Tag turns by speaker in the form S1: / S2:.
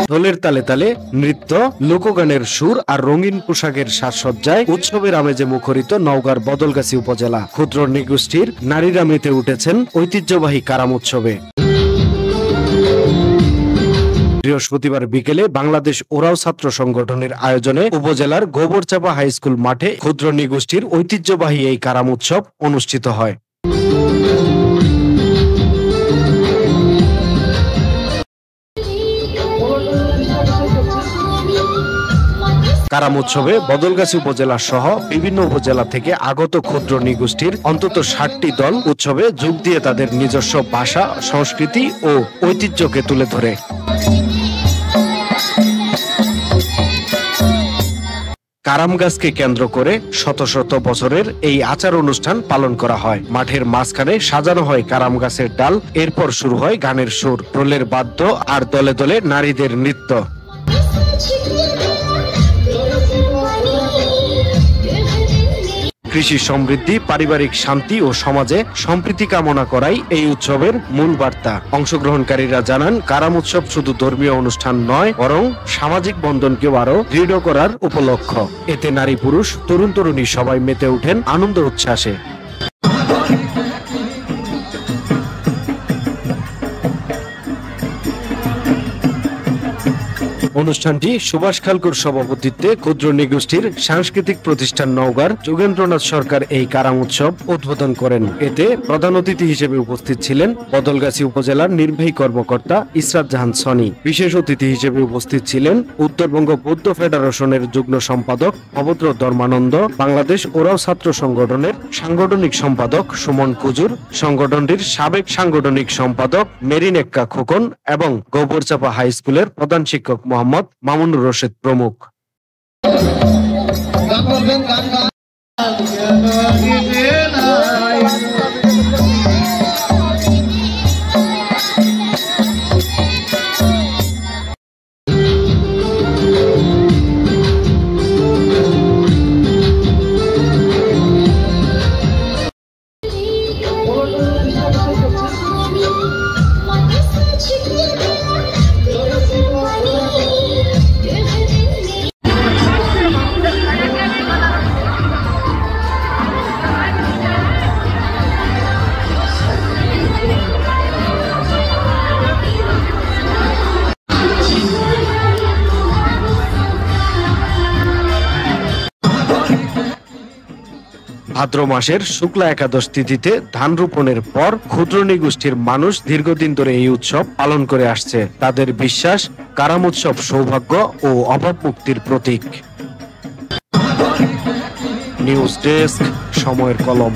S1: ঢোলের তালে তালে নৃত্য, লোকগানের সুর আর রঙিন পোশাকের সাজসজ্জায় উৎসবের আমেজে মুখরিত নওগাঁর বদলগাছি উপজেলা। ক্ষুদ্র নৃগোষ্ঠীর নারীরা মেতে উঠেছেন ঐতিহ্যবাহী কারাম উৎসবে। বৃহস্পতিবার বিকেলে বাংলাদেশ ওরাও ছাত্র সংগঠনের আয়োজনে উপজেলার গোবরচাপা হাই স্কুল মাঠে ক্ষুদ্র নৃগোষ্ঠীর ঐতিহ্যবাহী এই কারাম উৎসব অনুষ্ঠিত হয়। কারাম উৎসবে বদলগাছি উপজেলা সহ বিভিন্ন উপজেলা থেকে আগত ক্ষুদ্র নৃগোষ্ঠীর অন্তত ৬০টি দল উৎসবে যোগ দিয়ে তাদের নিজস্ব ভাষা, সংস্কৃতি ও ঐতিহ্যকে তুলে ধরে। কারাম গাছকে কেন্দ্র করে শত শত বছরের এই আচার অনুষ্ঠান পালন করা হয়। মাঠের মাঝখানে সাজানো হয় কারাম গাছের ডাল, এরপর শুরু হয় গানের সুর, ঢোলের বাদ্য আর দলে দলে নারীদের নৃত্য। কৃষি সমৃদ্ধি, পারিবারিক শান্তি ও সমাজে সম্প্রীতি কামনা করাই এই উৎসবের মূল বার্তা। অংশগ্রহণকারীরা জানান, কারাম উৎসব শুধু ধর্মীয় অনুষ্ঠান নয়, বরং সামাজিক বন্ধনকেও আরো দৃঢ় করার উপলক্ষ। এতে নারী পুরুষ, তরুণ তরুণী সবাই মেতে ওঠেন আনন্দ উচ্ছ্বাসে। অনুষ্ঠানটি সুভাষ খালকুর সভাপতিত্বে ক্ষুদ্র নৃগোষ্ঠীর সাংস্কৃতিক প্রতিষ্ঠান নওগাঁর যোগেন্দ্রনাথ সরকার এই কারাম উৎসব উদ্বোধন করেন। এতে প্রধান অতিথি হিসেবে উপস্থিত ছিলেন বদলগাছি উপজেলার নির্বাহী কর্মকর্তা ইসরাত জাহান সনি। বিশেষ অতিথি হিসেবে উপস্থিত ছিলেন উত্তরবঙ্গ বৌদ্ধ ফেডারেশনের যুগ্ম সম্পাদক ভবদ্র ধর্মানন্দ, বাংলাদেশ ওরাও ছাত্র সংগঠনের সাংগঠনিক সম্পাদক সুমন কুজুর, সংগঠনটির সাবেক সাংগঠনিক সম্পাদক মেরিনেক্কা খোকন এবং গোবরচাপা হাই স্কুলের প্রধান শিক্ষক মোহাম্মদ মামুনুর রশিদ প্রমুখ। ভাদ্র মাসের শুক্লা একাদশ তিথিতে ধান রোপণের পর ক্ষুদ্র নৃগোষ্ঠীর মানুষ দীর্ঘদিন ধরে এই উৎসব পালন করে আসছে। তাদের বিশ্বাস, কারাম উৎসব সৌভাগ্য ও অভাব মুক্তির প্রতীক। নিউজ ডেস্ক, সময়ের কলম।